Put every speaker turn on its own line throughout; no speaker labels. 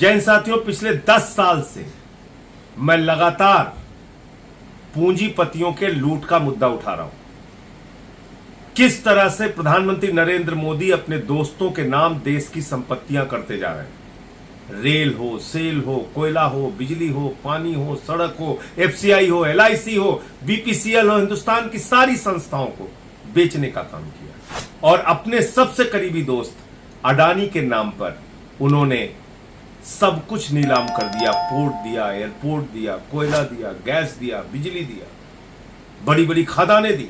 जैन साथियों, पिछले 10 साल से मैं लगातार पूंजीपतियों के लूट का मुद्दा उठा रहा हूं। किस तरह से प्रधानमंत्री नरेंद्र मोदी अपने दोस्तों के नाम देश की संपत्तियां करते जा रहे हैं। रेल हो, सेल हो, कोयला हो, बिजली हो, पानी हो, सड़क हो, एफसीआई हो, एलआईसी हो, बीपीसीएल हो, हिंदुस्तान की सारी संस्थाओं को बेचने का काम किया और अपने सबसे करीबी दोस्त अडानी के नाम पर उन्होंने सब कुछ नीलाम कर दिया। पोर्ट दिया, एयरपोर्ट दिया, कोयला दिया, गैस दिया, बिजली दिया, बड़ी बड़ी खदानें दी,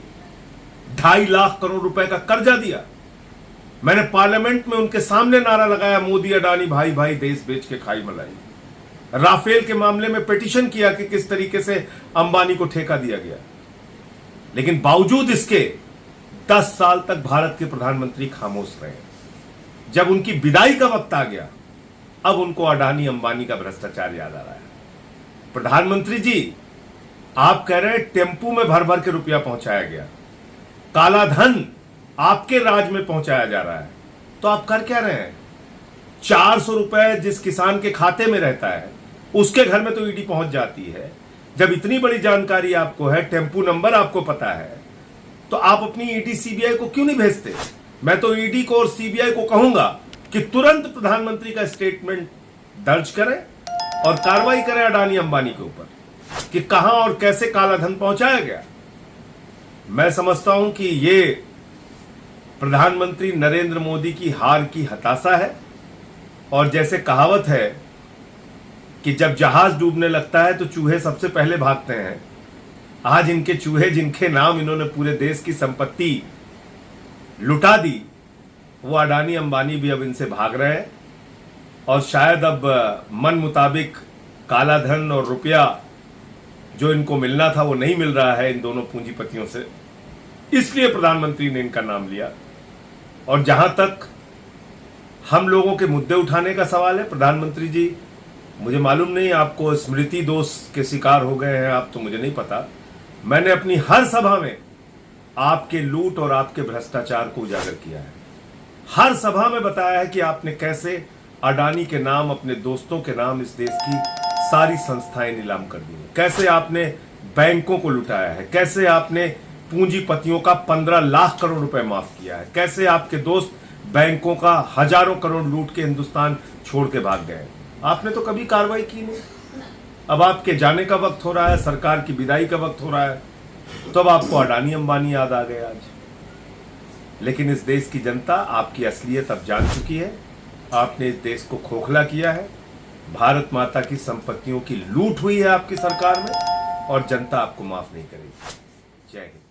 2.5 लाख करोड़ रुपए का कर्जा दिया। मैंने पार्लियामेंट में उनके सामने नारा लगाया, मोदी अडानी भाई भाई देश बेच के खाई मलाई। राफेल के मामले में पिटीशन किया कि किस तरीके से अंबानी को ठेका दिया गया, लेकिन बावजूद इसके 10 साल तक भारत के प्रधानमंत्री खामोश रहे। जब उनकी विदाई का वक्त आ गया, अब उनको अडानी अंबानी का भ्रष्टाचार याद आ रहा है। प्रधानमंत्री जी, आप कह रहे हैं टेम्पू में भर भर के रुपया पहुंचाया गया, काला धन आपके राज में पहुंचाया जा रहा है, तो आप कर क्या रहे हैं? 400 रुपए जिस किसान के खाते में रहता है उसके घर में तो ईडी पहुंच जाती है। जब इतनी बड़ी जानकारी आपको है, टेम्पू नंबर आपको पता है, तो आप अपनी ईडी सीबीआई को क्यों नहीं भेजते? मैं तो ईडी को और सीबीआई को कहूंगा कि तुरंत प्रधानमंत्री का स्टेटमेंट दर्ज करें और कार्रवाई करें अडानी अंबानी के ऊपर कि कहां और कैसे काला धन पहुंचाया गया। मैं समझता हूं कि ये प्रधानमंत्री नरेंद्र मोदी की हार की हताशा है। और जैसे कहावत है कि जब जहाज डूबने लगता है तो चूहे सबसे पहले भागते हैं, आज इनके चूहे जिनके नाम इन्होंने पूरे देश की संपत्ति लुटा दी, वो अडानी अंबानी भी अब इनसे भाग रहे हैं और शायद अब मन मुताबिक काला धन और रुपया जो इनको मिलना था वो नहीं मिल रहा है इन दोनों पूंजीपतियों से, इसलिए प्रधानमंत्री ने इनका नाम लिया। और जहां तक हम लोगों के मुद्दे उठाने का सवाल है, प्रधानमंत्री जी, मुझे मालूम नहीं आपको स्मृति दोष के शिकार हो गए हैं आप, तो मुझे नहीं पता। मैंने अपनी हर सभा में आपके लूट और आपके भ्रष्टाचार को उजागर किया है। हर सभा में बताया है कि आपने कैसे अडानी के नाम, अपने दोस्तों के नाम इस देश की सारी संस्थाएं नीलाम कर दी है, कैसे आपने बैंकों को लुटाया है, कैसे आपने पूंजीपतियों का 15 लाख करोड़ रुपए माफ किया है, कैसे आपके दोस्त बैंकों का हजारों करोड़ लूट के हिंदुस्तान छोड़ के भाग गए। आपने तो कभी कार्रवाई की नहीं। अब आपके जाने का वक्त हो रहा है, सरकार की विदाई का वक्त हो रहा है, तब आपको अडानी अंबानी याद आ गए आज। लेकिन इस देश की जनता आपकी असलियत अब जान चुकी है। आपने इस देश को खोखला किया है। भारत माता की संपत्तियों की लूट हुई है आपकी सरकार में और जनता आपको माफ नहीं करेगी। जय हिंद।